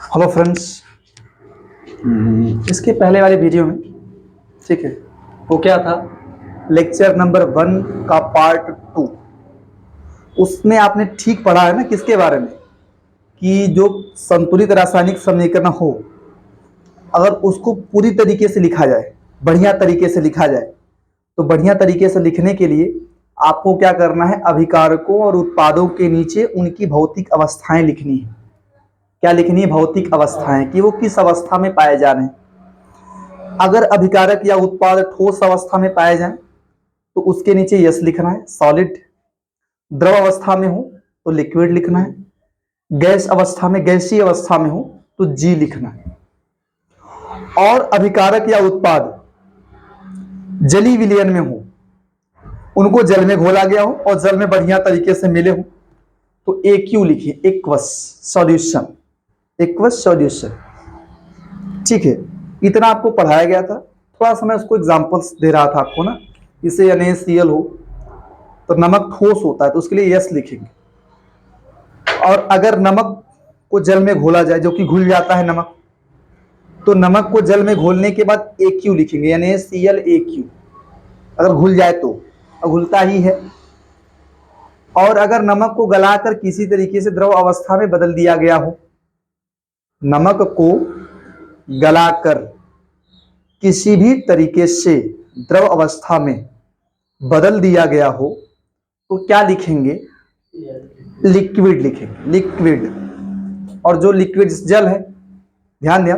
Hello friends. इसके पहले वाले वीडियो में, ठीक है, वो क्या था, लेक्चर नंबर 1 का पार्ट 2। उसमें आपने ठीक पढ़ा है ना, किसके बारे में, कि जो संतुलित रासायनिक समीकरण हो, अगर उसको पूरी तरीके से लिखा जाए, बढ़िया तरीके से लिखा जाए, तो बढ़िया तरीके से लिखने के लिए आपको क्या करना है, अभिकारकों और उत्पादों के नीचे उनकी भौतिक अवस्थाएं लिखनी है। क्या लिखनी है? भौतिक अवस्थाएं, कि वो किस अवस्था में पाए जा रहे हैं। अगर अभिकारक या उत्पाद ठोस अवस्था में पाए जाएं तो उसके नीचे यस लिखना है, सॉलिड। द्रव अवस्था में हो तो लिक्विड लिखना है। गैस अवस्था में, गैसीय अवस्था में हो तो जी लिखना है। और अभिकारक या उत्पाद जली विलयन में हो, उनको जल में घोला गया हो और जल में बढ़िया तरीके से मिले हो तो एक्यू लिखिए, एक्वस सॉल्यूशन, एक्वस सॉल्यूशन। ठीक है, इतना आपको पढ़ाया गया था। थोड़ा सा मैं उसको एग्जांपल्स दे रहा था आपको ना। इसे NaCl हो तो नमक ठोस होता है तो उसके लिए यस लिखेंगे। और अगर नमक को जल में घोला जाए, जो कि घुल जाता है नमक, तो नमक को जल में घोलने के बाद AQ लिखेंगे, NaCl AQ, अगर घुल जाए तो, और घुलता ही है। और अगर नमक को गलाकर किसी तरीके से द्रव अवस्था में बदल दिया गया हो, नमक को गलाकर किसी भी तरीके से द्रव अवस्था में बदल दिया गया हो तो क्या लिखेंगे? लिक्विड लिखेंगे, लिक्विड। और जो लिक्विड जल है, ध्यान दिया,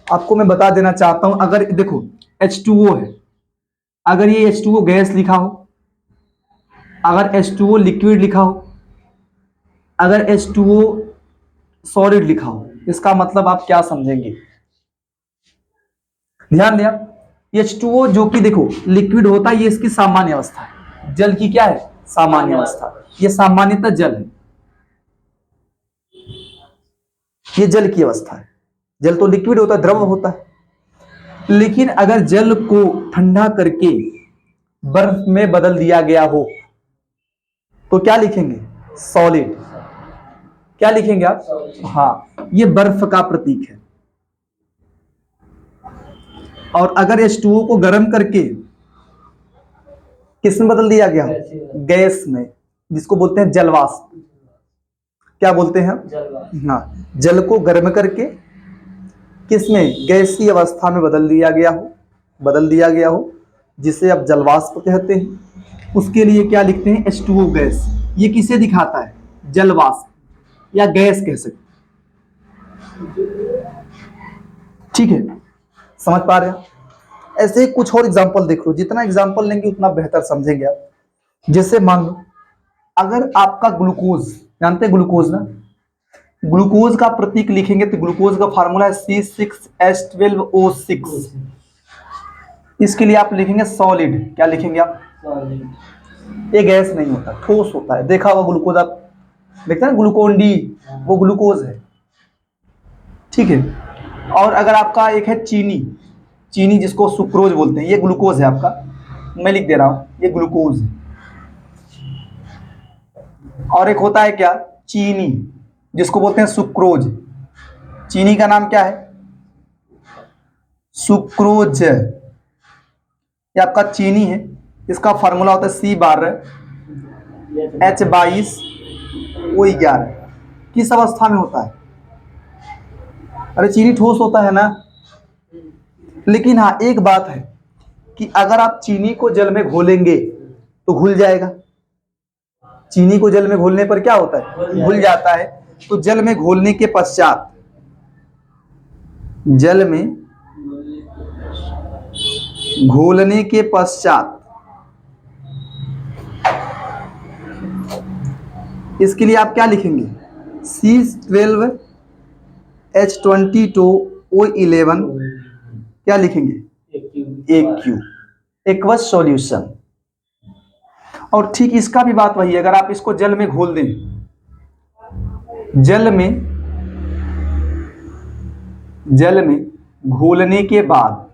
आपको मैं बता देना चाहता हूं, अगर देखो H2O है, अगर ये H2O गैस लिखा हो, अगर H2O लिक्विड लिखा हो, अगर H2O सॉलिड लिखा हो, इसका मतलब आप क्या समझेंगे? ध्यान दिया, H2O जो कि देखो लिक्विड होता है, ये इसकी सामान्य अवस्था है। जल की क्या है? सामान्य अवस्था। ये सामान्यतः जल है, ये जल की अवस्था है। जल तो लिक्विड होता है, द्रव होता है। लेकिन अगर जल को ठंडा करके बर्फ में बदल दिया गया हो तो क्या लिखेंगे? सॉलिड। क्या लिखेंगे आप? हाँ, ये बर्फ का प्रतीक है। और अगर H2O को गर्म करके किस में बदल दिया गया? गैस में, जिसको बोलते हैं जलवाष्प। क्या बोलते हैं? हाँ, जल को गर्म करके किसमें? गैसीय अवस्था में बदल दिया गया हो, बदल दिया गया हो, जिसे आप जलवाष्प कहते हैं। उसके लिए क्या लिखते हैं? H2O gas. ये किसे दिखाता है? जलवाष्प या गैस कह सकते। ठीक है, समझ पा रहे हैं? ऐसे ही कुछ और एग्जांपल देख लो, जितना एग्जांपल लेंगे उतना बेहतर समझेंगे आप। जैसे मान लो, अगर आपका ग्लूकोज, जानते हैं ग्लूकोज ना, ग्लूकोज का प्रतीक लिखेंगे तो ग्लूकोज का फार्मूला है C6H12O6। इसके लिए आप लिखेंगे सॉलिड। क्या लिखेंगे आप? सॉलिड। ये गैस नहीं होता, ठोस होता है। देखा हुआ ग्लूकोज आप देखते हैं, ग्लूकोन डी, वो ग्लूकोज है। ठीक है। और अगर आपका एक है चीनी, चीनी जिसको सुक्रोज बोलते हैं, ये ग्लूकोज है आपका, मैं लिख दे रहा हूं, ये ग्लूकोज है। और एक होता है क्या? चीनी, जिसको बोलते हैं सुक्रोज। चीनी का नाम क्या है? सुक्रोज। ये आपका चीनी है, इसका फार्मूला होता है C12H22O11। किस अवस्था में होता है? अरे चीनी ठोस होता है ना। लेकिन हाँ, एक बात है कि अगर आप चीनी को जल में घोलेंगे तो घुल जाएगा। चीनी को जल में घोलने पर क्या होता है? घुल जाता है। तो जल में घोलने के पश्चात, जल में घोलने के पश्चात इसके लिए आप क्या लिखेंगे? C12H22O11 क्या लिखेंगे? AQ, aqueous solution. और ठीक इसका भी बात वही है, अगर आप इसको जल में घोल दें, जल में घोलने के बाद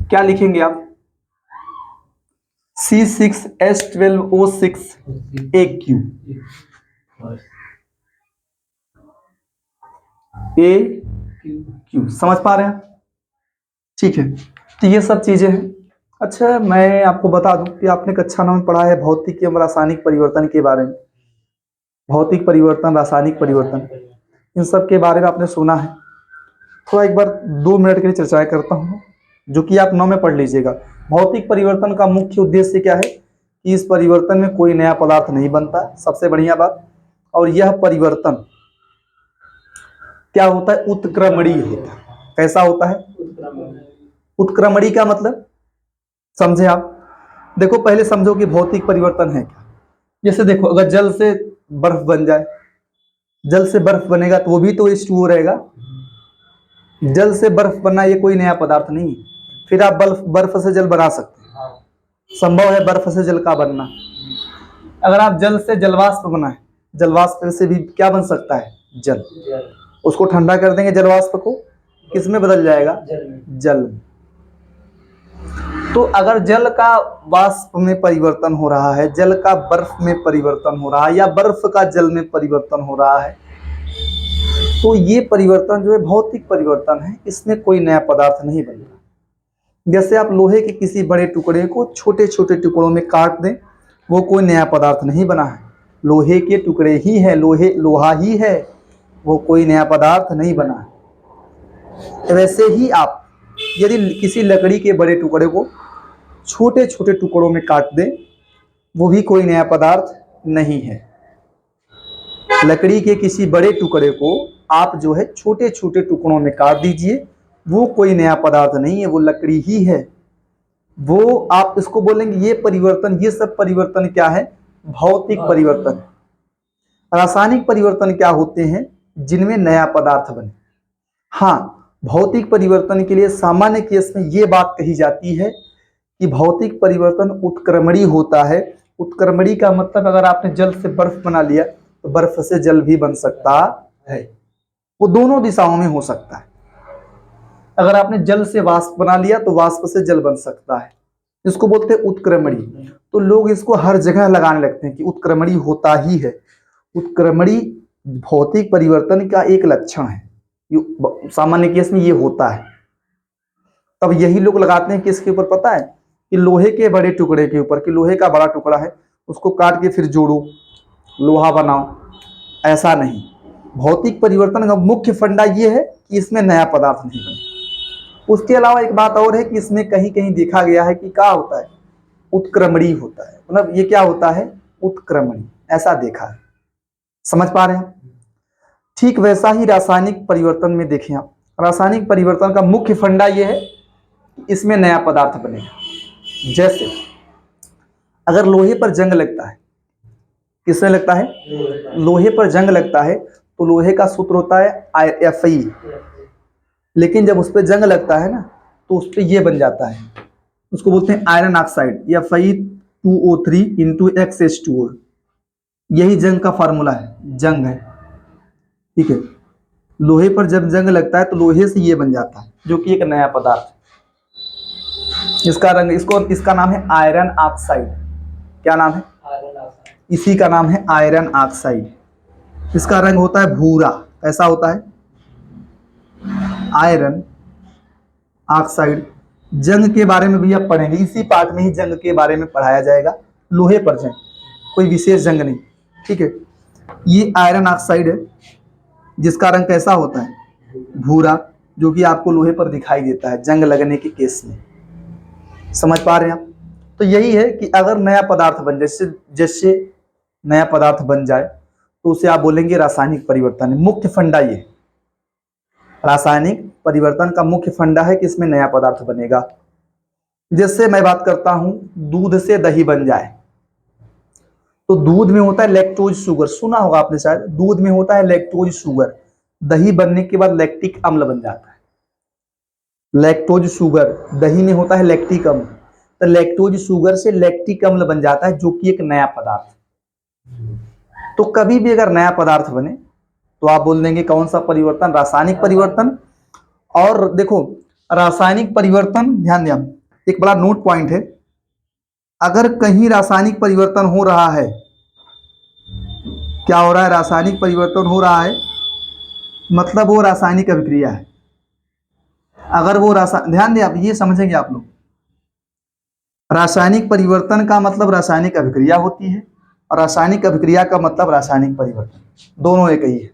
क्या लिखेंगे आप? C6H12O6AQ AQ समझ पा रहे हैं? ठीक है, तो ये सब चीजें हैं। अच्छा, मैं आपको बता दूं कि आपने कक्षा 9 में पढ़ा है भौतिक एवं रासायनिक परिवर्तन के बारे में। भौतिक परिवर्तन, रासायनिक परिवर्तन, इन सब के बारे में आपने सुना है। थोड़ा एक बार 2 मिनट के लिए चर्चाएं करता हूँ, जो कि आप 9 में पढ़ लीजिएगा। भौतिक परिवर्तन का मुख्य उद्देश्य क्या है कि इस परिवर्तन में कोई नया पदार्थ नहीं बनता, सबसे बढ़िया बात। और यह परिवर्तन क्या होता है? उत्क्रमणीय होता है। कैसा होता है? उत्क्रमणीय का मतलब समझे आप? देखो, पहले समझो कि भौतिक परिवर्तन है क्या। जैसे देखो, अगर जल से बर्फ बन जाए, जल से बर्फ बनेगा तो वो भी तो H2O रहेगा। जल से बर्फ बनना ये कोई नया पदार्थ नहीं है। फिर आप बर्फ से जल बना सकते हैं, संभव है बर्फ से जल का बनना। अगर आप जल से जलवाष्प बनाए, जलवाष्प से भी क्या बन सकता है? जल। उसको ठंडा कर देंगे जलवाष्प को, किस में बदल जाएगा? जल। तो अगर जल का वाष्प में परिवर्तन हो रहा है, जल का बर्फ में परिवर्तन हो रहा है, या बर्फ का जल में परिवर्तन हो रहा है, तो ये परिवर्तन जो है भौतिक परिवर्तन है, इसमें कोई नया पदार्थ नहीं बनता। जैसे आप लोहे के किसी बड़े टुकड़े को छोटे छोटे टुकड़ों में काट दें, वो कोई नया पदार्थ नहीं बना है, लोहे के टुकड़े ही है, लोहा ही है, वो कोई नया पदार्थ नहीं बना है। वैसे ही आप यदि किसी लकड़ी के बड़े टुकड़े को छोटे छोटे टुकड़ों में काट दें, वो भी कोई नया पदार्थ नहीं है। लकड़ी के किसी बड़े टुकड़े को आप जो है छोटे छोटे टुकड़ों में काट दीजिए, वो कोई नया पदार्थ नहीं है, वो लकड़ी ही है। वो आप इसको बोलेंगे ये परिवर्तन, ये सब परिवर्तन क्या है? भौतिक परिवर्तन। रासायनिक परिवर्तन क्या होते हैं? जिनमें नया पदार्थ बने। हाँ, भौतिक परिवर्तन के लिए सामान्य केस में ये बात कही जाती है कि भौतिक परिवर्तन उत्क्रमणीय होता है। उत्क्रमणीय का मतलब अगर आपने जल से बर्फ बना लिया तो बर्फ से जल भी बन सकता है, वो दोनों दिशाओं में हो सकता है। अगर आपने जल से वाष्प बना लिया तो वाष्प से जल बन सकता है, इसको बोलते हैं उत्क्रमणीय। तो लोग इसको हर जगह लगाने लगते हैं कि उत्क्रमणीय होता ही है। उत्क्रमणीय भौतिक परिवर्तन का एक लक्षण है, सामान्य केस में ये होता है। तब यही लोग लगाते हैं किसके ऊपर पता है? कि लोहे के बड़े टुकड़े के ऊपर, कि लोहे का बड़ा टुकड़ा है उसको काट के फिर जोड़ो, लोहा बनाओ। ऐसा नहीं, भौतिक परिवर्तन का मुख्य फंडा ये है कि इसमें नया पदार्थ नहीं बने। उसके अलावा एक बात और है कि इसमें कहीं कहीं देखा गया है कि क्या होता है? उत्क्रमणीय होता है। मतलब ये क्या होता है? उत्क्रमणीय, ऐसा देखा है। समझ पा रहे हैं? ठीक वैसा ही रासायनिक परिवर्तन में देखें आप, रासायनिक परिवर्तन का मुख्य फंडा यह है कि इसमें नया पदार्थ बनेगा। जैसे अगर लोहे पर जंग लगता है, किसमें लगता है? लोहे पर जंग लगता है तो लोहे का सूत्र होता है Fe, लेकिन जब उस पर जंग लगता है ना तो उस पर यह बन जाता है, उसको बोलते हैं आयरन ऑक्साइड, या Fe2O3 × XH2O। यही जंग का फार्मूला है, जंग है, ठीक है। लोहे पर जब जंग लगता है तो लोहे से ये बन जाता है, जो कि एक नया पदार्थ। इसका रंग, इसका नाम है आयरन ऑक्साइड। क्या नाम है? इसी का नाम है आयरन ऑक्साइड। इसका रंग होता है भूरा। ऐसा होता है आयरन ऑक्साइड। जंग के बारे में भी आप पढ़ेंगे, इसी पार्ट में ही जंग के बारे में पढ़ाया जाएगा। लोहे पर जंग, कोई विशेष जंग नहीं, ठीक है। ये आयरन ऑक्साइड है जिसका रंग कैसा होता है? भूरा, जो कि आपको लोहे पर दिखाई देता है जंग लगने के केस में। समझ पा रहे हैं आप? तो यही है कि अगर नया पदार्थ बन जाए, जैसे नया पदार्थ बन जाए तो उसे आप बोलेंगे रासायनिक परिवर्तन है। मुख्य फंडा ये, रासायनिक परिवर्तन का मुख्य फंडा है कि इसमें नया पदार्थ बनेगा। जैसे मैं बात करता हूं, दूध से दही बन जाए तो दूध में होता है लैक्टोज शुगर, सुना होगा आपने शायद, दूध में होता है लैक्टोज शुगर। दही बनने के बाद लैक्टिक अम्ल बन जाता है। लैक्टोज शुगर, दही में होता है लैक्टिक अम्ल, तो लैक्टोज शुगर से लैक्टिक अम्ल बन जाता है, जो कि एक नया पदार्थ। तो कभी भी अगर नया पदार्थ बने तो आप बोल देंगे कौन सा परिवर्तन? रासायनिक परिवर्तन। और देखो, रासायनिक परिवर्तन, ध्यान दें, एक बड़ा नोट पॉइंट है, अगर कहीं रासायनिक परिवर्तन हो रहा है, क्या हो रहा है, रासायनिक परिवर्तन हो रहा है, मतलब वो रासायनिक अभिक्रिया है। अगर वो ध्यान दें आप, ये समझेंगे आप लोग, रासायनिक परिवर्तन का मतलब रासायनिक अभिक्रिया होती है, और रासायनिक अभिक्रिया का मतलब रासायनिक परिवर्तन, दोनों एक ही है।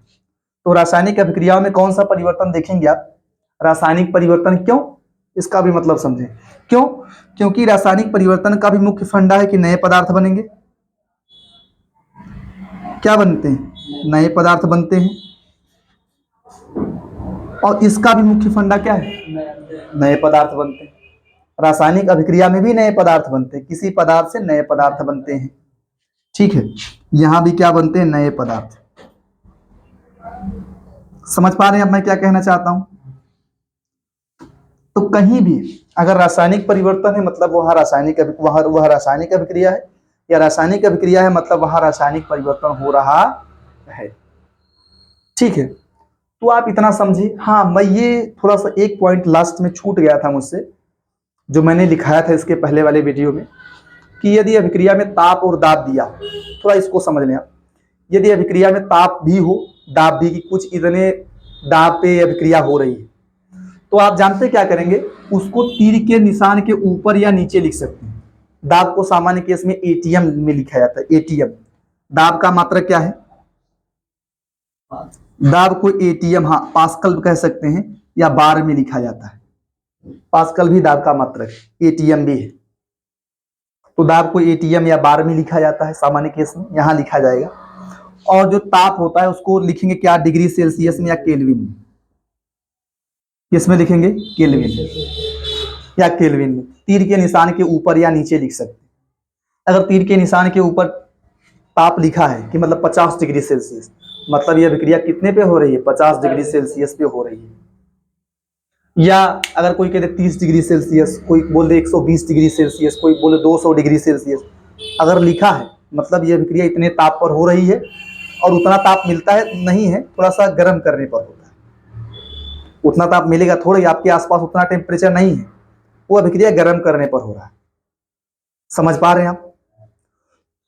तो रासायनिक अभिक्रियाओं में कौन सा परिवर्तन देखेंगे आप, रासायनिक परिवर्तन। क्यों, इसका भी मतलब समझें। क्यों, क्योंकि रासायनिक परिवर्तन का भी मुख्य फंडा है कि नए पदार्थ बनेंगे। क्या बनते हैं, नए पदार्थ बनते हैं। और इसका भी मुख्य फंडा क्या है, नए पदार्थ बनते हैं। रासायनिक अभिक्रिया में भी नए पदार्थ बनते हैं, किसी पदार्थ से नए पदार्थ बनते हैं। ठीक है, यहां भी क्या बनते हैं, नए पदार्थ। समझ पा रहे हैं अब मैं क्या कहना चाहता हूं। तो कहीं भी अगर रासायनिक परिवर्तन है मतलब वह रासायनिक अभिक्रिया है, या रासायनिक अभिक्रिया है मतलब वहां रासायनिक परिवर्तन हो रहा है। ठीक है, तो आप इतना समझिए। हाँ, मैं ये थोड़ा सा एक पॉइंट लास्ट में छूट गया था मुझसे, जो मैंने लिखाया था इसके पहले वाले वीडियो में, कि यदि अभिक्रिया में ताप और दाब दिया, थोड़ा इसको समझ लें आप। यदि अभिक्रिया में ताप भी हो, दाब भी, कि कुछ इतने दाब पे अभिक्रिया हो रही है, तो आप जानते क्या करेंगे, उसको तीर के निशान के ऊपर या नीचे लिख सकते हैं। दाब को सामान्य केस में एटीएम में लिखा जाता है। एटीएम, दाब का मात्रक क्या है, दाब को एटीएम, हाँ पास्कल कह सकते हैं, या बार में लिखा जाता है। पास्कल भी दाब का मात्रक है, एटीएम भी है। तो दाब को एटीएम या बार में लिखा जाता है सामान्य केस में, यहां लिखा जाएगा। और जो ताप होता है उसको लिखेंगे क्या, डिग्री सेल्सियस में या केल्विन में। किसमें लिखेंगे, केल्विन या केल्विन में। तीर के निशान के ऊपर या नीचे लिख सकते हैं। अगर तीर के निशान के ऊपर ताप लिखा है कि मतलब 50 डिग्री सेल्सियस, मतलब यह विक्रिया कितने पे हो रही है, 50 डिग्री सेल्सियस पे हो रही है। या अगर कोई कहते 30 डिग्री सेल्सियस, कोई बोल दे 120 डिग्री सेल्सियस, कोई बोले 200 डिग्री सेल्सियस, अगर लिखा है मतलब यह विक्रिया इतने ताप पर हो रही है, और उतना ताप मिलता है नहीं है, थोड़ा सा गर्म करने पर होता है। उतना ताप मिलेगा थोड़ा ही, आपके आसपास उतना टेम्परेचर नहीं है, वो अभिक्रिया गर्म करने पर हो रहा है। समझ पा रहे हैं आप।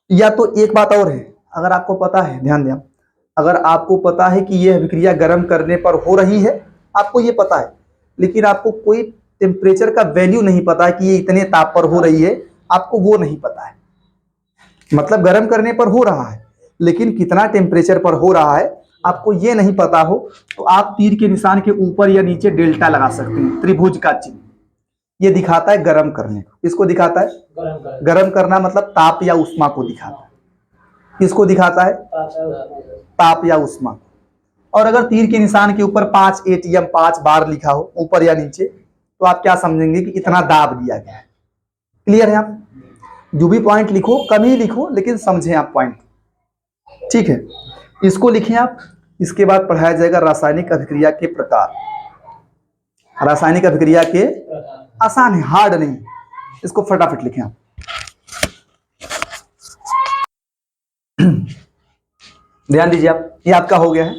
या तो एक बात और है, अगर आपको पता है, ध्यान दें, अगर आपको पता है कि यह अभिक्रिया गर्म करने पर हो रही है, आपको ये पता है, लेकिन आपको कोई टेम्परेचर का वैल्यू नहीं पता है कि ये इतने ताप पर हो रही है, आपको वो नहीं पता है। मतलब गर्म करने पर हो रहा है, लेकिन कितना टेम्परेचर पर हो रहा है आपको ये नहीं पता हो, तो आप तीर के निशान के ऊपर या नीचे डेल्टा लगा सकते हैं, त्रिभुज का चिन्ह। ये दिखाता है गर्म करने को। किसको दिखाता है, गर्म करना मतलब ताप या उष्मा को दिखाता है। किसको दिखाता है, ताप या उष्मा। और अगर तीर के निशान के ऊपर 5 एटीएम 5 बार लिखा हो ऊपर या नीचे, तो आप क्या समझेंगे कि इतना दाब दिया गया है। क्लियर है आप। जो भी पॉइंट लिखो, कम ही लिखो, लेकिन समझें आप पॉइंट। ठीक है, इसको लिखें आप। इसके बाद पढ़ाया जाएगा रासायनिक अभिक्रिया के प्रकार। रासायनिक अभिक्रिया के, आसान है, हार्ड नहीं, इसको फटाफट लिखें आप। ध्यान दीजिए आप, ये आपका हो गया है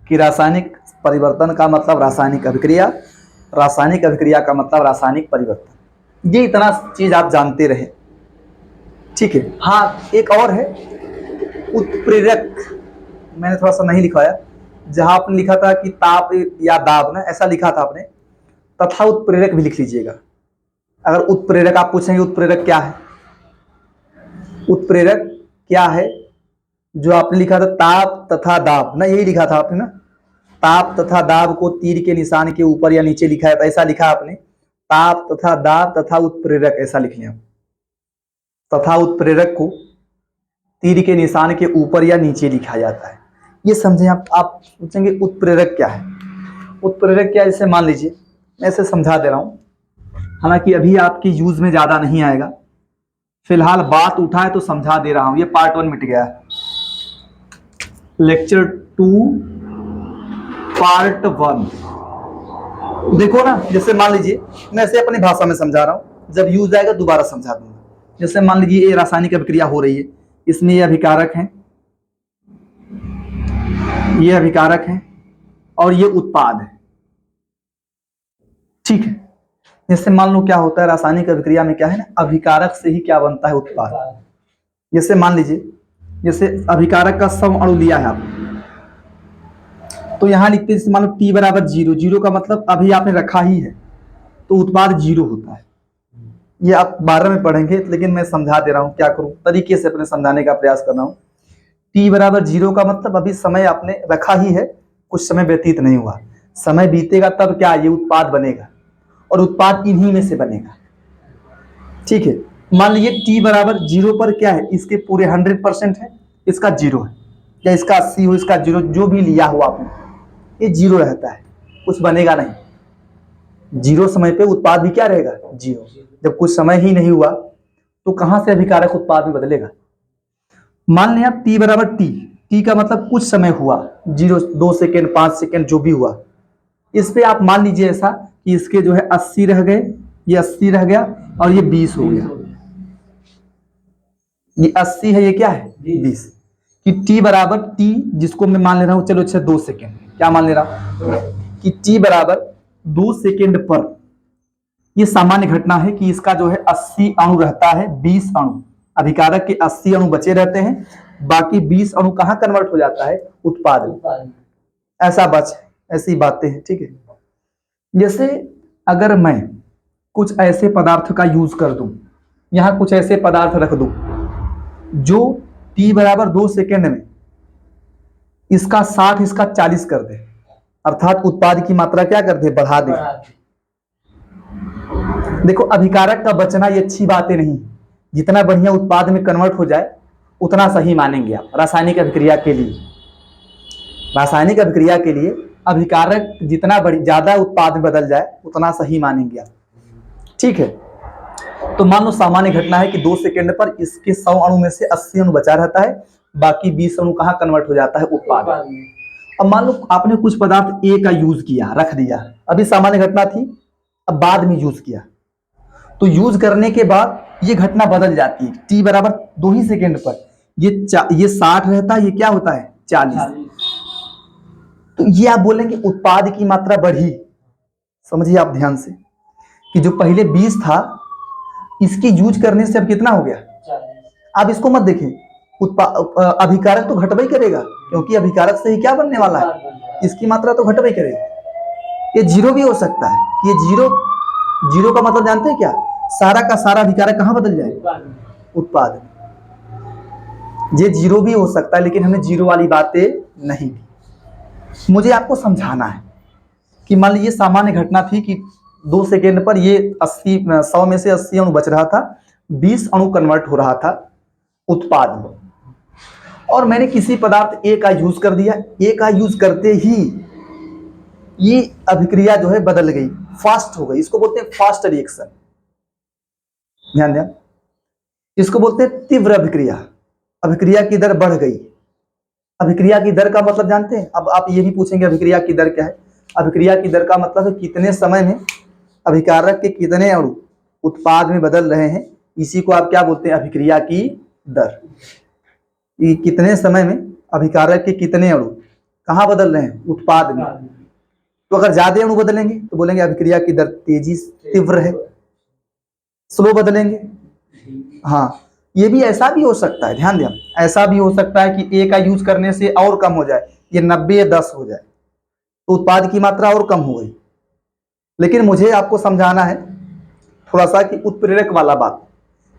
कि रासायनिक परिवर्तन का मतलब रासायनिक अभिक्रिया, रासायनिक अभिक्रिया का मतलब रासायनिक परिवर्तन। ये इतना चीज आप जानते रहे। ठीक है, हाँ एक और है, उत्प्रेरक। मैंने थोड़ा सा नहीं लिखवाया, जहां आपने लिखा था कि ताप या दाब ना, ऐसा लिखा था आपने, तथा उत्प्रेरक भी लिख लीजिएगा। अगर उत्प्रेरक आप पूछेंगे उत्प्रेरक क्या है, उत्प्रेरक क्या है, जो आपने लिखा था ताप तथा दाब ना, यही लिखा था आपने ना, ताप तथा दाब को तीर के निशान के ऊपर या नीचे लिखा है, तो ऐसा लिखा आपने, ताप तथा दाब तथा उत्प्रेरक, ऐसा लिख लिया। तथा उत्प्रेरक को तीर के निशान के ऊपर या नीचे लिखा जाता है। ये समझें आप। आप पूछेंगे उत्प्रेरक क्या है, उत्प्रेरक क्या है, जैसे मान लीजिए मैं ऐसे समझा दे रहा हूं, हालांकि अभी आपकी यूज में ज्यादा नहीं आएगा, फिलहाल बात उठा है तो समझा दे रहा हूं। ये पार्ट 1 मिट गया है, लेक्चर 2 पार्ट 1। देखो ना, जैसे मान लीजिए मैं ऐसे अपनी भाषा में समझा रहा हूं, जब यूज आएगा दोबारा समझा दूंगा। जैसे मान लीजिए ये रासायनिक अभिक्रिया हो रही है, इसमें ये अभिकारक है, ये अभिकारक है, और ये उत्पाद है। ठीक है, जैसे मान लो क्या होता है रासायनिक अभिक्रिया में, क्या है ना, अभिकारक से ही क्या बनता है, उत्पाद। जैसे मान लीजिए, जैसे अभिकारक का सम अणु लिया है आप, तो यहां लिखते हैं मान लो T बराबर 0, 0 का मतलब अभी आपने रखा ही है, तो उत्पाद 0 होता है। ये आप 12 में पढ़ेंगे, लेकिन मैं समझा दे रहा हूं, क्या करूं, तरीके से अपने समझाने का प्रयास कर रहा हूं। T बराबर 0 का मतलब अभी समय आपने रखा ही है, कुछ समय व्यतीत नहीं हुआ, समय बीतेगा तब क्या ये उत्पाद बनेगा, और उत्पाद इन्हीं में से बनेगा। ठीक है, मान लीजिए T बराबर 0 पर क्या है, इसके पूरे 100% है, इसका 0 है, या इसका 80 हो, इसका 0, जो भी लिया हो आपने, ये 0 रहता है, कुछ बनेगा नहीं। 0 समय पे उत्पाद भी क्या रहेगा, 0। जब कुछ समय ही नहीं हुआ तो कहां से अभिकारक उत्पाद में बदलेगा। मान लिया आप T बराबर T का मतलब कुछ समय हुआ, 0, 2 सेकेंड, 5 सेकेंड, जो भी हुआ, इस पे आप मान लीजिए ऐसा कि इसके जो है 80 रह गए, ये 80 रह गया और ये 20 हो गया। ये 80 है, ये क्या है 20, कि T बराबर T, जिसको मैं मान ले रहा हूं, चलो अच्छा 2 सेकेंड, क्या मान ले रहा हूं कि T बराबर 2 सेकेंड पर, ये सामान्य घटना है कि इसका जो है 80 अणु रहता है, 20 अणु, अभिकारक के 80 अणु बचे रहते हैं, बाकी 20 अणु कहां कन्वर्ट हो जाता है, उत्पाद में। ऐसा बच, ऐसी बातें हैं। ठीक है, जैसे अगर मैं कुछ ऐसे पदार्थ का यूज कर दूं, यहां कुछ ऐसे पदार्थ रख दूं जो T बराबर 2 सेकेंड में इसका 60, इसका 40 कर दे, अर्थात उत्पाद की मात्रा क्या कर दे, बढ़ा दे। देखो, अभिकारक का बचना ये अच्छी बातें नहीं, जितना बढ़िया उत्पाद में कन्वर्ट हो जाए उतना सही मानेंगे आप। रासायनिक अभिक्रिया के लिए, रासायनिक अभिक्रिया के लिए अभिकारक जितना ज्यादा उत्पाद में बदल जाए उतना सही मानेंगे आप। ठीक है, तो मान लो सामान्य घटना है कि 2 सेकेंड पर इसके 100 अणु में से 80 अणु बचा रहता है, बाकी 20 अणु कहां कन्वर्ट हो जाता है, उत्पाद। अब मान लो आपने कुछ पदार्थ ए का यूज किया, रख दिया, अभी सामान्य घटना थी, अब बाद में यूज किया, तो यूज करने के बाद ये घटना बदल जाती है। T बराबर 2 ही सेकेंड पर ये 60 रहता है, ये क्या होता है 40। तो ये आप बोलेंगे उत्पाद की मात्रा बढ़ी। समझिए आप ध्यान से कि जो पहले 20 था, इसकी यूज करने से अब कितना हो गया। आप इसको मत देखें, अभिकारक तो घटबा ही करेगा, क्योंकि अभिकारक से ही क्या बनने वाला है, इसकी मात्रा तो घटबा ही करेगा। ये 0 भी हो सकता है कि ये 0 का मतलब जानते हैं क्या, सारा का सारा अभिकारक कहां बदल जाए, उत्पाद। ये 0 भी हो सकता है, लेकिन हमें 0 वाली बातें नहीं, मुझे आपको समझाना है कि मान लीजिए सामान्य घटना थी कि 2 सेकेंड पर ये 100 में से 80 अणु बच रहा था, 20 अणु कन्वर्ट हो रहा था उत्पाद में, और मैंने किसी पदार्थ ए का यूज कर दिया। ए का यूज करते ही ये अभिक्रिया जो है बदल गई, फास्ट हो गई, इसको बोलते हैं फास्ट रिएक्शन। ध्यान दें, इसको बोलते हैं तीव्र अभिक्रिया। अभिक्रिया की दर बढ़ गई। अभिक्रिया की दर का मतलब जानते हैं, अब आप ये भी पूछेंगे अभिक्रिया की दर क्या है। अभिक्रिया की दर का मतलब है कितने समय में अभिकारक के कितने अणु उत्पाद में बदल रहे हैं, इसी को आप क्या बोलते हैं, अभिक्रिया की दर। ये कितने समय में अभिकारक के कितने अणु कहां बदल रहे हैं, उत्पाद में। तो अगर ज्यादा अणु बदलेंगे तो बोलेंगे अभिक्रिया की दर तेजी तीव्र है, स्लो बदलेंगे। हाँ, ये भी ऐसा भी हो सकता है, ध्यान दें, ऐसा भी हो सकता है कि ए का यूज करने से और कम हो जाए, ये 90 या 10 हो जाए, तो उत्पाद की मात्रा और कम हो गई। लेकिन मुझे आपको समझाना है थोड़ा सा कि उत्प्रेरक वाला बात,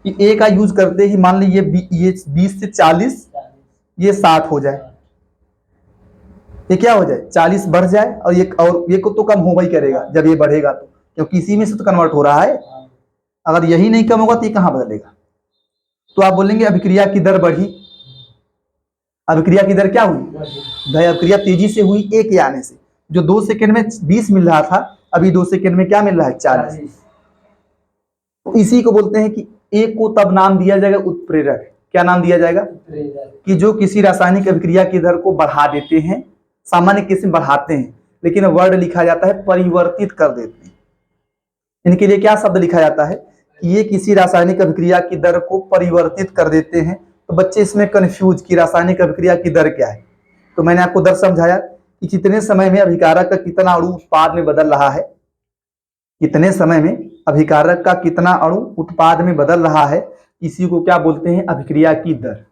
कि ए का यूज करते ही मान लीजिए ये 20 से 40, ये 60 हो जाए, ये क्या हो जाए 40 बढ़ जाए, और ये को तो कम होगा ही करेगा जब ये बढ़ेगा, तो क्योंकि इसी में से तो कन्वर्ट हो रहा है। अगर यही नहीं कम होगा तो ये कहां बदलेगा। तो आप बोलेंगे अभिक्रिया की दर बढ़ी। अभिक्रिया की दर क्या हुई भाई, अभिक्रिया तेजी से हुई ए के आने से। जो 2 सेकेंड में 20 मिल रहा था, अभी 2 सेकेंड में क्या मिल रहा है 40। तो इसी को बोलते हैं कि ए को तब नाम दिया जाएगा उत्प्रेरक। क्या नाम दिया जाएगा, कि जो किसी रासायनिक अभिक्रिया की दर को बढ़ा देते हैं। सामान्य केस में बढ़ाते हैं, लेकिन वर्ड लिखा जाता है परिवर्तित कर देते हैं। इनके लिए क्या शब्द लिखा जाता है कि ये किसी रासायनिक अभिक्रिया की दर को परिवर्तित कर देते हैं। तो बच्चे इसमें कंफ्यूज कि रासायनिक अभिक्रिया की दर क्या है। तो मैंने आपको दर समझाया कि कितने समय में अभिकारक का कितना अणु उत्पाद में बदल रहा है, कितने समय में अभिकारक का कितना अणु उत्पाद में बदल रहा है, इसी को क्या बोलते हैं, अभिक्रिया की दर।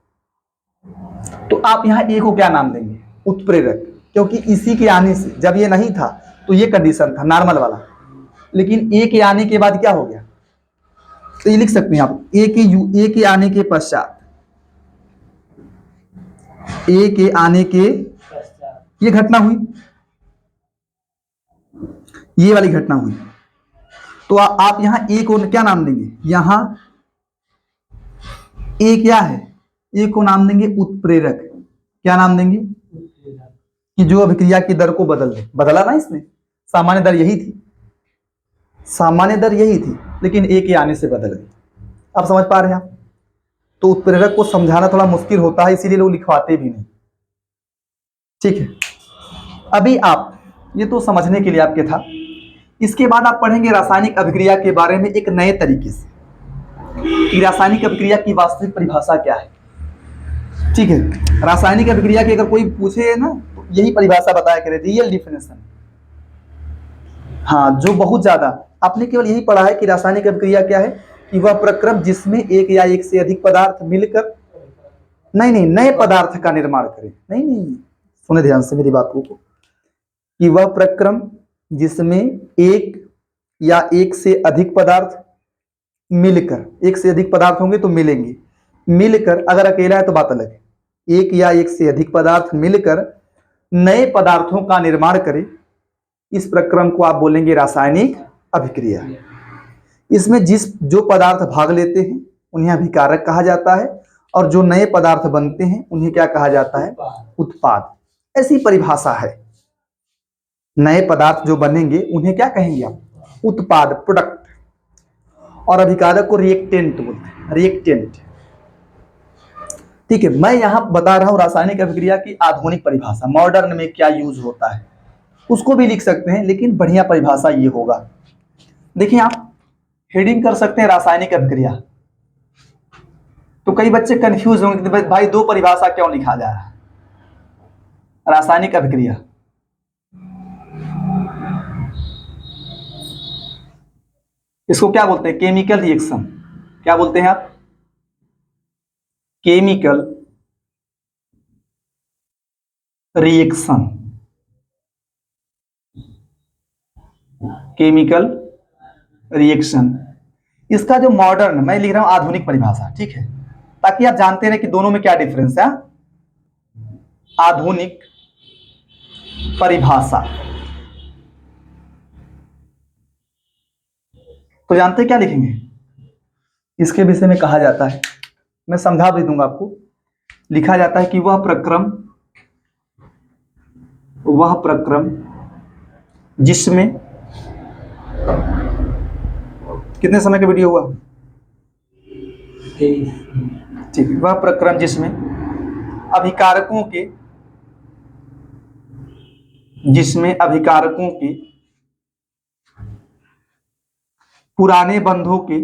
तो आप यहाँ ए को क्या नाम देंगे, उत्प्रेरक, क्योंकि इसी के आने से, जब ये नहीं था तो ये कंडीशन था नॉर्मल वाला, लेकिन ए के आने के बाद क्या हो गया, तो ये लिख सकते हैं आप, ए के आने के पश्चात, ए के आने के, ये घटना हुई, ये वाली घटना हुई, तो आप यहां ए को क्या नाम देंगे, यहां ए क्या है, ए को नाम देंगे उत्प्रेरक। क्या नाम देंगे, कि जो अभिक्रिया की दर को बदल दे, बदला ना इसने, सामान्य दर यही थी, सामान्य दर यही थी, लेकिन ए के आने से बदल गई। आप समझ पा रहे हैं आप, तो उत्प्रेरक को समझाना थोड़ा मुश्किल होता है, इसीलिए लोग लिखवाते भी नहीं। ठीक है, अभी आप, ये तो समझने के लिए आपके था, इसके बाद आप पढ़ेंगे रासायनिक अभिक्रिया के बारे में एक नए तरीके से, कि रासायनिक अभिक्रिया की वास्तविक परिभाषा क्या है। ठीक है, रासायनिक अभिक्रिया की अगर कोई पूछे ना, तो यही परिभाषा बताया करे, रियल डिफिनेशन। हाँ, जो बहुत ज्यादा आपने केवल यही पढ़ा है कि रासायनिक अभिक्रिया क्या है, कि वह प्रक्रम जिसमें एक या एक से अधिक पदार्थ मिलकर, नहीं, नए पदार्थ का निर्माण करे। नहीं, सुने ध्यान से मेरी बात को, कि वह प्रक्रम जिसमें एक या एक से अधिक पदार्थ मिलकर, एक से अधिक पदार्थ होंगे तो मिलेंगे, मिलकर, अगर अकेला है तो बात अलग है, एक या एक से अधिक पदार्थ मिलकर नए पदार्थों का निर्माण करे, इस प्रक्रम को आप बोलेंगे रासायनिक अभिक्रिया। इसमें जो पदार्थ भाग लेते हैं उन्हें अभिकारक कहा जाता है, और जो नए पदार्थ बनते हैं उन्हें क्या कहा जाता है, उत्पाद। ऐसी परिभाषा है, नए पदार्थ जो बनेंगे उन्हें क्या कहेंगे आप, उत्पाद, प्रोडक्ट। और अभिकारक को रिएक्टेंट बोलते हैं, रिएक्टेंट। ठीक है, मैं यहां बता रहा हूं रासायनिक अभिक्रिया की आधुनिक परिभाषा, मॉडर्न में क्या यूज होता है, उसको भी लिख सकते हैं, लेकिन बढ़िया परिभाषा ये होगा। देखिए, आप हेडिंग कर सकते हैं रासायनिक अभिक्रिया, तो कई बच्चे कंफ्यूज होंगे कि भाई दो परिभाषा क्यों लिखा जा रहा है। रासायनिक अभिक्रिया, इसको क्या बोलते हैं, केमिकल रिएक्शन। क्या बोलते हैं आप, केमिकल रिएक्शन, केमिकल रिएक्शन। इसका जो मॉडर्न, मैं लिख रहा हूं आधुनिक परिभाषा, ठीक है, ताकि आप जानते रहे कि दोनों में क्या डिफरेंस है। आधुनिक परिभाषा, तो जानते क्या लिखेंगे, इसके विषय में कहा जाता है, मैं समझा भी दूंगा आपको, लिखा जाता है कि वह प्रक्रम जिसमें, कितने समय का वीडियो हुआ, ठीक है, वह प्रक्रम जिसमें अभिकारकों के पुराने बंधों के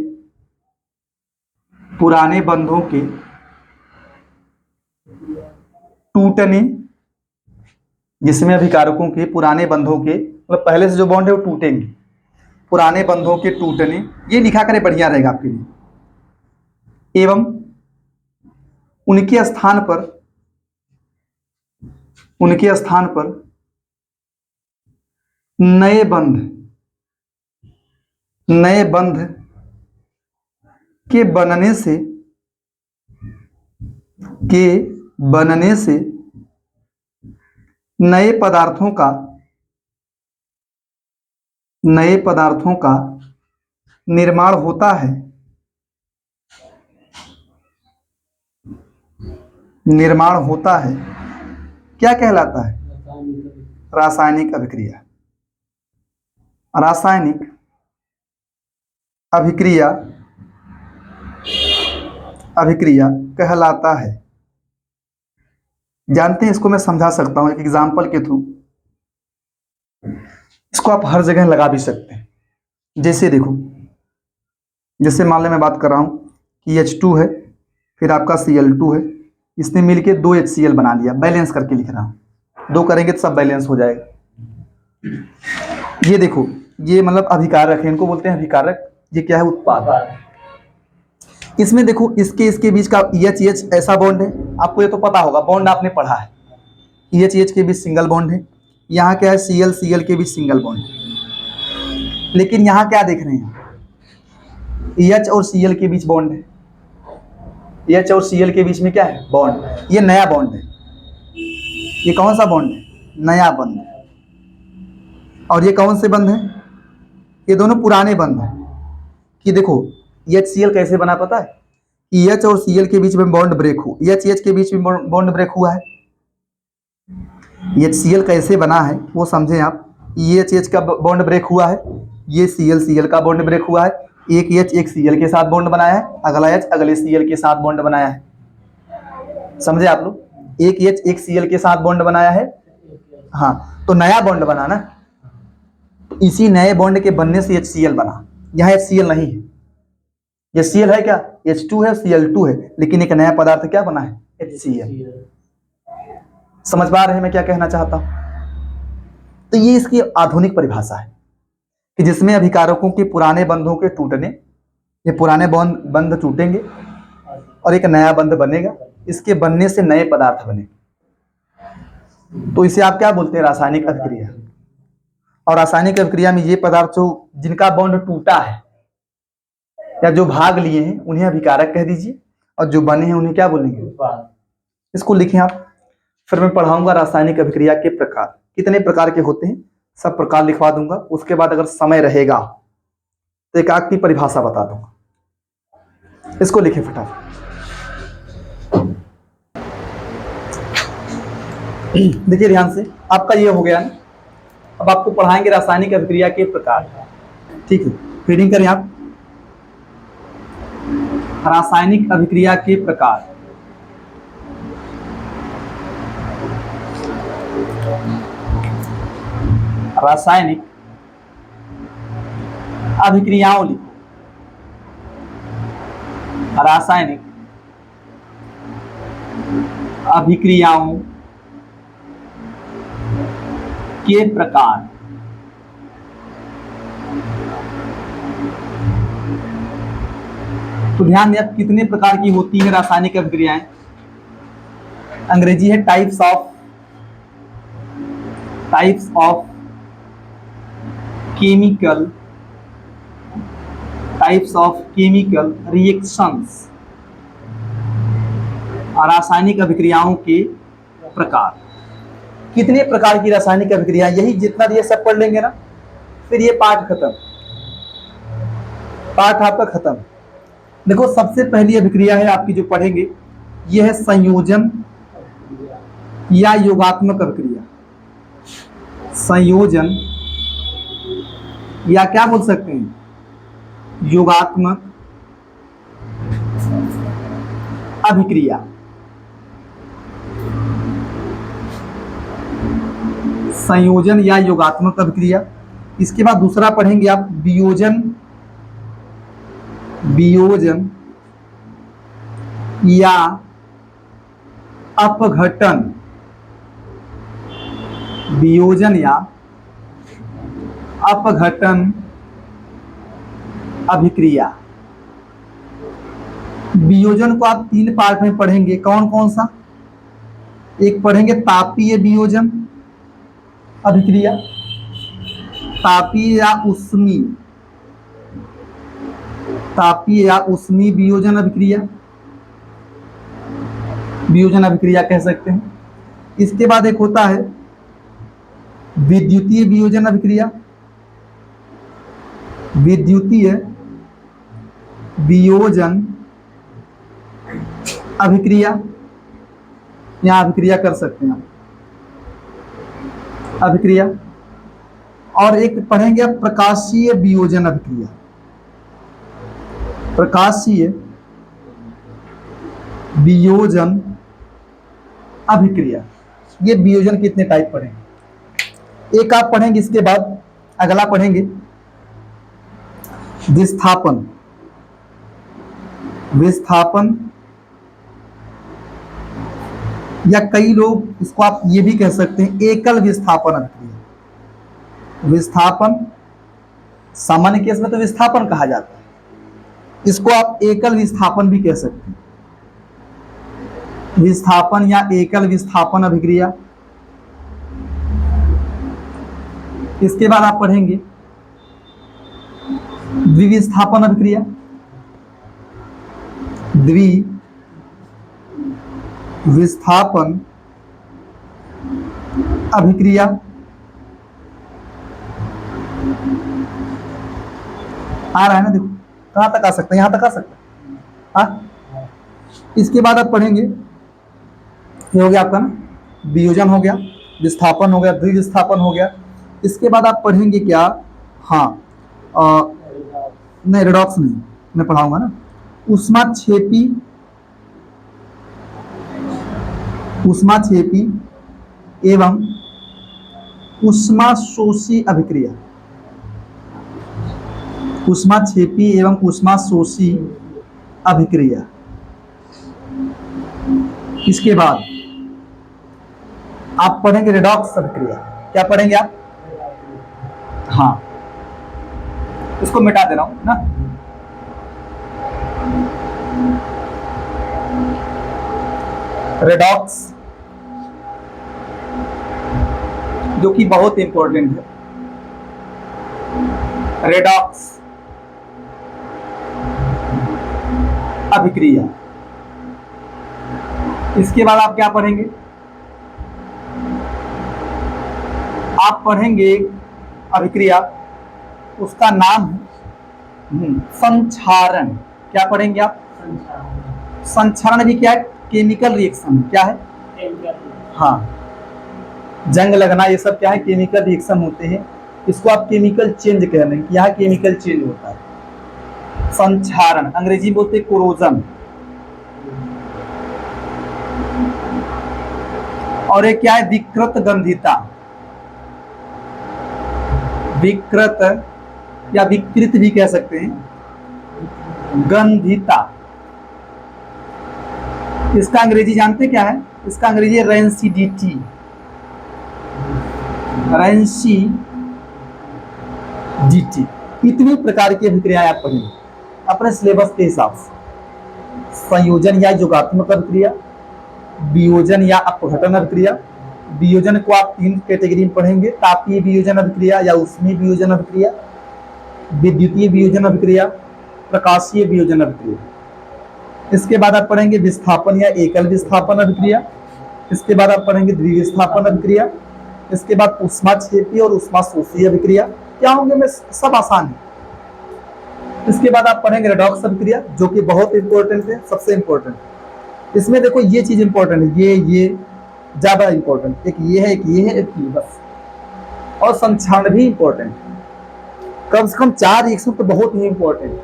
टूटने, जिसमें अभिकारकों के पुराने बंधों के, मतलब पहले से जो बॉन्ड है वो टूटेंगे, पुराने बंधों के टूटने, ये लिखा करें, बढ़िया रहेगा आपके लिए, एवं उनके स्थान पर नए बंध के बनने से नए पदार्थों का निर्माण होता है, क्या कहलाता है, रासायनिक अभिक्रिया। रासायनिक अभिक्रिया कहलाता है। जानते हैं, इसको मैं समझा सकता हूं एक एग्जाम्पल के थ्रू, इसको आप हर जगह लगा भी सकते हैं। जैसे देखो, जैसे मान लो मैं बात कर रहा हूं कि H2 है, फिर आपका Cl2 है, इसने मिलके 2 HCl बना लिया, बैलेंस करके लिख रहा हूं, 2 करेंगे तो सब बैलेंस हो जाएगा। ये देखो, ये मतलब अभिकारक है, इनको बोलते हैं अभिकारक। ये क्या है? उत्पाद। इसमें देखो इसके बीच का EH ऐसा बॉन्ड है, आपको ये तो पता होगा, बॉन्ड आपने पढ़ा है। EH के बीच सिंगल बॉन्ड है। यहाँ क्या है? Cl के बीच सिंगल बॉन्ड है। लेकिन यहाँ क्या देख रहे हैं? EH और Cl के बीच बॉन्ड है। EH और Cl के बीच में क्या है? बॉन्ड। ये नया बॉन्ड है। ये कौन सा बॉन्ड है? नया बंध है। और ये कौन से बंध है? ये दोनों पुराने बंध हैं। कि देखो HCl कैसे बना पता है? EH और Cl के बीच में बॉन्ड ब्रेक हुआ, EH के बीच में बॉन्ड ब्रेक हुआ है। HCl कैसे बना है वो समझें आप। EH का बॉन्ड ब्रेक हुआ है, ये Cl का बॉन्ड ब्रेक हुआ है। एक H एक Cl के साथ बॉन्ड बनाया है, अगला H अगले Cl के साथ बॉन्ड बनाया है। समझे आप लोग? एक H एक Cl के साथ बॉन्ड बनाया है। हाँ, तो नया बॉन्ड बना ना, तो इसी नए बॉन्ड के बनने से HCl बना। यहाँ HCl नहीं है, HCl है क्या? H2 है, Cl2 है, लेकिन एक नया पदार्थ क्या बना है? HCl। समझ पा रहे हैं मैं क्या कहना चाहता हूं? तो ये इसकी आधुनिक परिभाषा है कि जिसमें अभिकारकों के पुराने बंधों के टूटने, ये पुराने बंध टूटेंगे और एक नया बंध बनेगा, इसके बनने से नए पदार्थ बने। तो इसे आप क्या बोलते हैं? रासायनिक अभिक्रिया। और रासायनिक अभिक्रिया में ये पदार्थ जो जिनका बॉन्ड टूटा है या जो भाग लिए हैं उन्हें अभिकारक कह दीजिए, और जो बने हैं उन्हें क्या बोलेंगे? इसको लिखें आप। फिर मैं पढ़ाऊंगा रासायनिक अभिक्रिया के प्रकार, कितने प्रकार के होते हैं, सब प्रकार लिखवा दूंगा। उसके बाद अगर समय रहेगा तो एक आग की परिभाषा बता दूंगा। इसको लिखें फटाफट। देखिए ध्यान से, आपका ये हो गया ना। अब आपको पढ़ाएंगे रासायनिक अभिक्रिया के प्रकार। ठीक है, रीडिंग करें आप। रासायनिक अभिक्रिया के प्रकार। रासायनिक अभिक्रियाओं लिखो। रासायनिक अभिक्रियाओं के प्रकार। तो ध्यान दें, अब कितने प्रकार की होती है रासायनिक अभिक्रियाएं? अंग्रेजी है टाइप्स ऑफ केमिकल रिएक्शंस। रासायनिक अभिक्रियाओं के प्रकार। कितने प्रकार की रासायनिक अभिक्रिया? यही जितना ये सब पढ़ लेंगे ना, फिर ये पाठ खत्म, पाठ आपका खत्म। देखो सबसे पहली अभिक्रिया है आपकी जो पढ़ेंगे, ये है संयोजन या योगात्मक अभिक्रिया। संयोजन या क्या बोल सकते हैं? योगात्मक अभिक्रिया। संयोजन या योगात्मक अभिक्रिया। इसके बाद दूसरा पढ़ेंगे आप वियोजन या अपघटन। वियोजन या अपघटन अभिक्रिया। वियोजन को आप 3 पार्ट में पढ़ेंगे। कौन कौन सा? एक पढ़ेंगे तापीय वियोजन अभिक्रिया, तापीय या उष्मी वियोजन अभिक्रिया कह सकते हैं। इसके बाद एक होता है विद्युतीय वियोजन अभिक्रिया। विद्युतीय वियोजन अभिक्रिया, यहाँ अभिक्रिया कर सकते हैं अभिक्रिया। और एक पढ़ेंगे आप प्रकाशीय वियोजन अभिक्रिया। प्रकाशीय वियोजन अभिक्रिया। ये वियोजन कितने टाइप पढ़ेंगे? एक आप पढ़ेंगे, इसके बाद अगला पढ़ेंगे विस्थापन। या कई लोग इसको आप ये भी कह सकते हैं एकल विस्थापन अभिक्रिया। विस्थापन सामान्य केस में तो विस्थापन कहा जाता है, इसको आप एकल विस्थापन भी कह सकते हैं, विस्थापन या एकल विस्थापन अभिक्रिया। इसके बाद आप पढ़ेंगे द्विविस्थापन अभिक्रिया, द्विविस्थापन अभिक्रिया। आ रहा है ना, देखो कहां तक आ सकते हैं, यहां तक आ सकते हैं। हाँ, इसके बाद आप पढ़ेंगे, ये हो गया आपका ना वियोजन हो गया, विस्थापन हो गया, द्विविस्थापन हो गया। इसके बाद आप पढ़ेंगे क्या, हाँ नहीं रेडॉक्स नहीं, मैं पढ़ाऊंगा ना ऊष्माक्षेपी, ऊष्माक्षेपी एवं ऊष्माशोषी अभिक्रिया, ऊष्माक्षेपी एवं ऊष्माशोषी अभिक्रिया। इसके बाद आप पढ़ेंगे रेडॉक्स अभिक्रिया। क्या पढ़ेंगे आप, हाँ इसको मिटा दे रहा हूं ना, रेडॉक्स जो कि बहुत इंपॉर्टेंट है, रेडॉक्स अभिक्रिया। इसके बाद आप क्या पढ़ेंगे, आप पढ़ेंगे अभिक्रिया, उसका नाम है संक्षारण। क्या पढ़ेंगे आप, संक्षारण भी क्या है, केमिकल रिएक्शन। क्या है, हाँ जंग लगना ये सब क्या है, केमिकल रिएक्शन होते हैं। इसको आप केमिकल चेंज कह रहे हैं, यहाँ केमिकल चेंज होता है। संक्षारण अंग्रेजी बोलते कोरोजन। और एक क्या है, विकृत गंधिता, विकृत या विकृत भी कह सकते हैं, गंधिता। इसका अंग्रेजी जानते क्या है, इसका अंग्रेजी है रेंसिडिटी, रेंसिडिटी। इतनी प्रकार की अभिक्रियाएं आप पढ़ेंगे अपने सिलेबस के हिसाब से। संयोजन या योगात्मक अभिक्रिया, वियोजन या अपघटन अभिक्रिया। वियोजन को आप 3 कैटेगरी में पढ़ेंगे, तापीय वियोजन अभिक्रिया या ऊष्मीय वियोजन अभिक्रिया, विद्युतीय वियोजन अभिक्रिया, प्रकाशीय वियोजन अभिक्रिया। इसके बाद आप पढ़ेंगे विस्थापन या एकल विस्थापन अभिक्रिया। इसके बाद आप पढ़ेंगे द्विविस्थापन अभिक्रिया। इसके बाद ऊष्माक्षेपी और ऊष्माशोषी अभिक्रिया। क्या होंगे में सब आसान है। इसके बाद आप पढ़ेंगे रेडॉक्स अभिक्रिया जो कि बहुत इंपॉर्टेंट है, सबसे इंपॉर्टेंट। इसमें देखो ये चीज इंपॉर्टेंट है, ये ज्यादा इंपॉर्टेंट, एक ये है, एक ये है, एक ये, बस। और संक्षारण भी इंपॉर्टेंट, कम से कम 4 रिएक्शन तो बहुत ही इंपॉर्टेंट,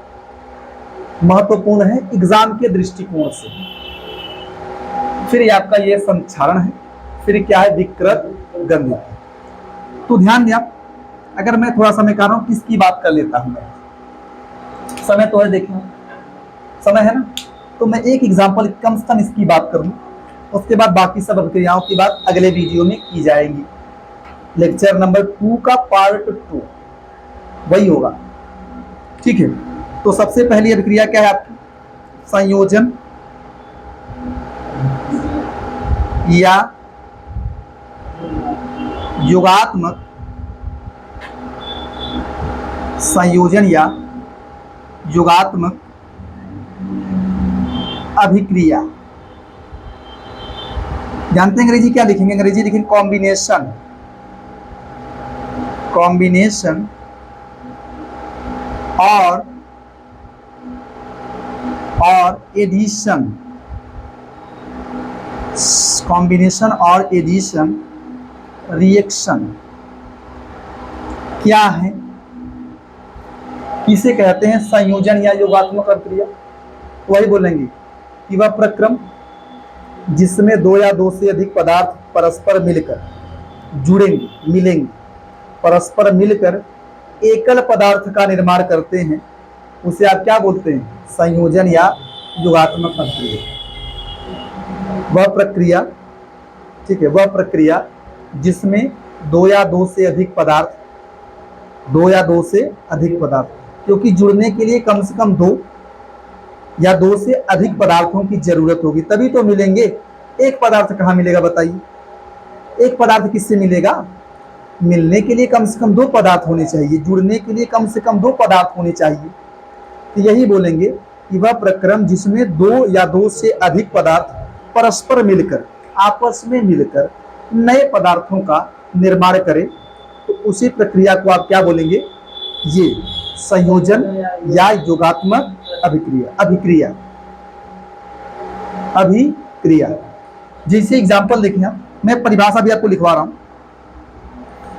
महत्वपूर्ण है एग्जाम के दृष्टिकोण से। फिर आपका ये संक्षारण है, फिर क्या है, विकृत गंधिता। तो ध्यान दिया, अगर मैं थोड़ा समय कर रहा हूं, किसकी बात कर लेता हूं मैं, समय तो है, देखना समय है ना, तो मैं एक एग्जाम्पल कम से कम इसकी बात करूं, उसके बाद बाकी सब अभिक्रियाओं की बात अगले वीडियो में की जाएगी। लेक्चर नंबर 2 का पार्ट 2 वही होगा, ठीक है। तो सबसे पहली अभिक्रिया क्या है आपकी, संयोजन या योगात्मक, संयोजन या योगात्मक अभिक्रिया। जानते हैं अंग्रेजी क्या लिखेंगे, अंग्रेजी लिखेंगे कॉम्बिनेशन, कॉम्बिनेशन और एडिशन, कॉम्बिनेशन और एडिशन रिएक्शन क्या है, किसे कहते हैं, संयोजन या योगात्मक अभिक्रिया। वही बोलेंगे कि वह प्रक्रम जिसमें 2 या 2 से अधिक पदार्थ परस्पर मिलकर जुड़ेंगे, मिलेंगे, परस्पर मिलकर एकल पदार्थ का निर्माण करते हैं, उसे आप क्या बोलते हैं, संयोजन या योगात्मक अभिक्रिया। वह प्रक्रिया, ठीक है, वह प्रक्रिया जिसमें 2 या 2 से अधिक पदार्थ दो या दो से अधिक पदार्थ, क्योंकि जुड़ने के लिए कम से कम दो या दो से अधिक पदार्थों की जरूरत होगी, तभी तो मिलेंगे। एक पदार्थ कहाँ मिलेगा बताइए? एक पदार्थ किससे मिलेगा? मिलने के लिए कम से कम दो पदार्थ होने चाहिए, जुड़ने के लिए कम से कम दो पदार्थ होने चाहिए। तो यही बोलेंगे कि वह प्रक्रम जिसमें दो या दो से अधिक पदार्थ परस्पर मिलकर, आपस में मिलकर नए पदार्थों का निर्माण करे, तो उसी प्रक्रिया को आप क्या बोलेंगे? ये संयोजन या योगात्मक अभिक्रिया। अभिक्रिया अभिक्रिया जैसे एग्जाम्पल देखिए, मैं परिभाषा भी आपको लिखवा रहा हूं।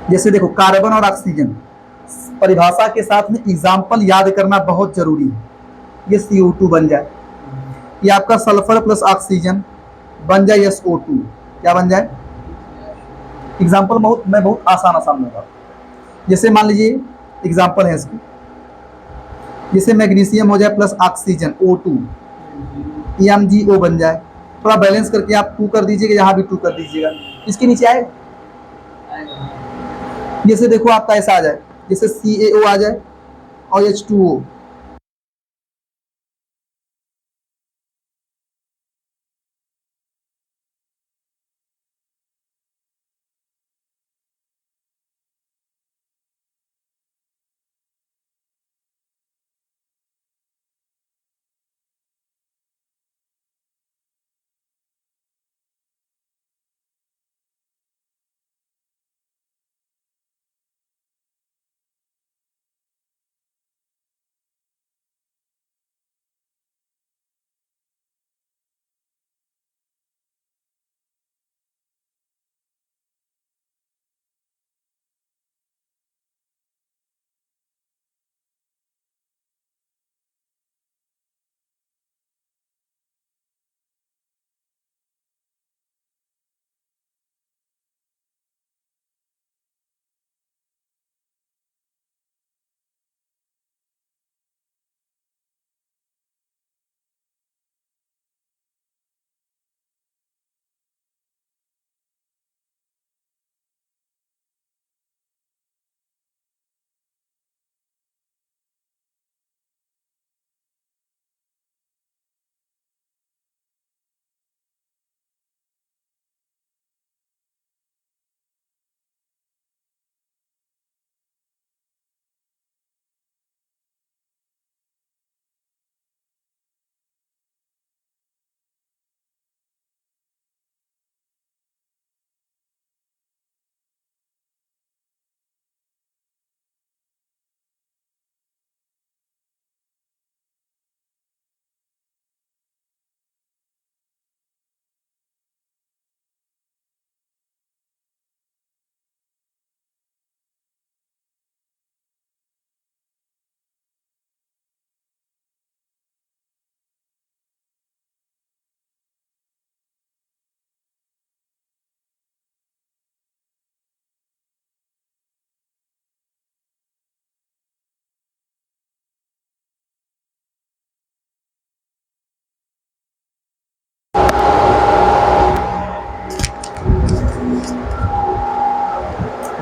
जैसे देखो, कार्बन और ऑक्सीजन, परिभाषा के साथ में एग्जाम्पल याद करना बहुत जरूरी है। ये CO2 बन जाए, ये आपका सल्फर प्लस ऑक्सीजन बन जाए SO2, क्या बन जाए? एग्जाम्पल मैं बहुत आसान दूंगा। जैसे मान लीजिए एग्जाम्पल है इसकी, जैसे मैग्नीशियम हो जाए प्लस ऑक्सीजन O2, MgO बन जाए। थोड़ा बैलेंस करके आप 2 कर दीजिएगा, यहाँ भी 2 कर दीजिएगा, इसके नीचे आए। जैसे देखो आपका ऐसा आ जाए, जैसे CaO आ जाए और H2O,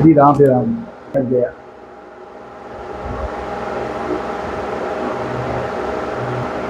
श्री राम लग गया।